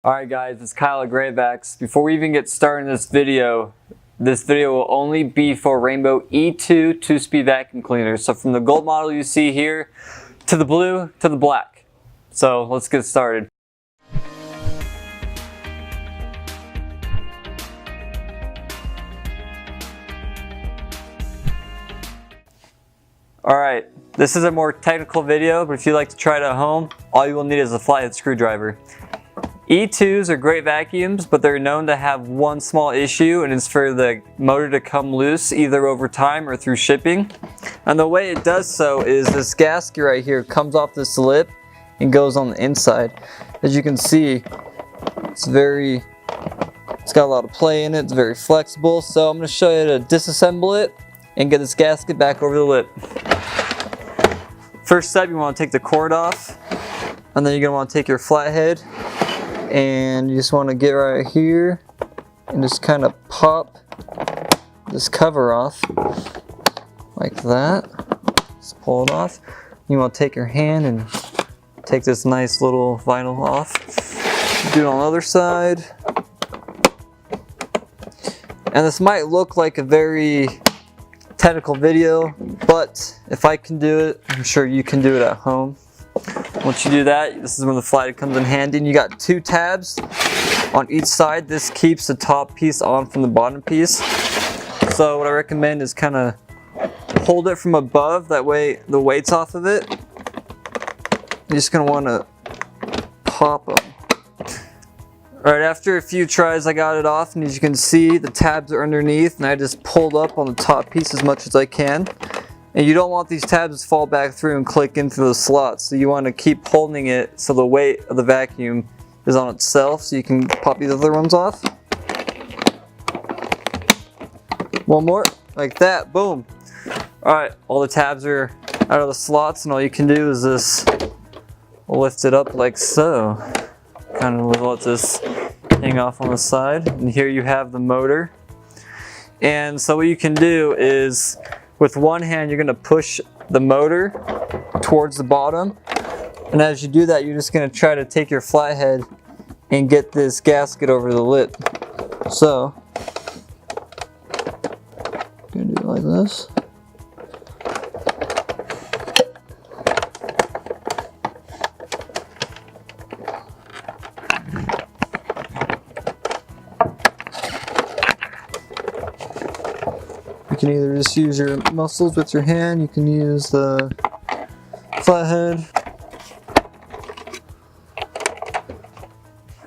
Alright guys, it's Kyle at GreatVacs. Before we even get started in this video will only be for Rainbow E2 2-speed vacuum cleaners. So from the gold model you see here, to the blue, to the black. So let's get started. Alright, this is a more technical video, but if you'd like to try it at home, all you will need is a flathead screwdriver. E2s are great vacuums, but they're known to have one small issue, and it's for the motor to come loose either over time or through shipping. And the way it does so is this gasket right here comes off this lip and goes on the inside. As you can see, it's got a lot of play in it, it's very flexible. So I'm going to show you how to disassemble it and get this gasket back over the lip. First step, you want to take the cord off, and then you're going to want to take your flathead and you just want to get right here and just kind of pop this cover off like that. Just pull it off. You want to take your hand and take this nice little vinyl off. Do it on the other side. And this might look like a very technical video, but if I can do it, I'm sure you can do it at home. Once you do that, this is when the flathead comes in handy, and you got two tabs on each side. This keeps the top piece on from the bottom piece. So what I recommend is kind of hold it from above, that way the weight's off of it. You're just going to want to pop them. Alright, after a few tries I got it off, and as you can see the tabs are underneath, and I just pulled up on the top piece as much as I can. And you don't want these tabs to fall back through and click into the slots, so you want to keep holding it so the weight of the vacuum is on itself, so you can pop these other ones off. One more, like that, boom. Alright, all the tabs are out of the slots, and all you can do is just lift it up like so. Kind of let this hang off on the side, and here you have the motor. And so what you can do is, with one hand, you're going to push the motor towards the bottom. And as you do that, you're just going to try to take your flathead and get this gasket over the lip. So, I'm going to do it like this. You can either just use your muscles with your hand, you can use the flathead.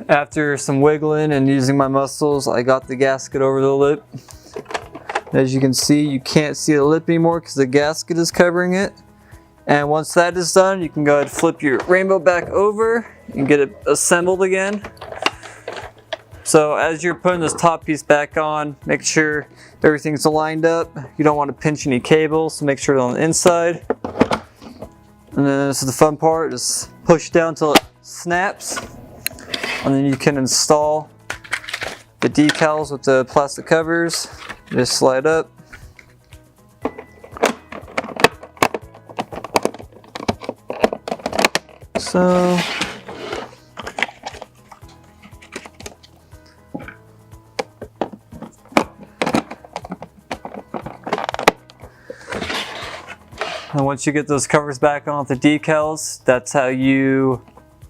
After some wiggling and using my muscles, I got the gasket over the lip. As you can see, you can't see the lip anymore because the gasket is covering it. And once that is done, you can go ahead and flip your Rainbow back over and get it assembled again. So as you're putting this top piece back on, make sure everything's lined up. You don't want to pinch any cables, so make sure it's on the inside. And then this is the fun part, just push down until it snaps. And then you can install the decals with the plastic covers. Just slide up. So and once you get those covers back on with the decals, that's how you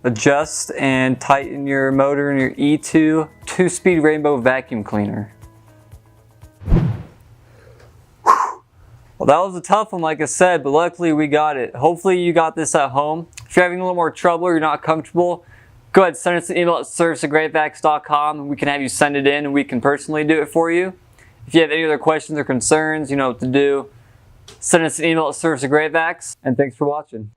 adjust and tighten your motor in your E2 2-speed Rainbow vacuum cleaner. Well, that was a tough one, like I said, but luckily we got it. Hopefully you got this at home. If you're having a little more trouble or you're not comfortable, go ahead and send us an email at service@greatvacs.com, and we can have you send it in and we can personally do it for you. If you have any other questions or concerns, you know what to do. Send us an email at service@greatvacs, and thanks for watching.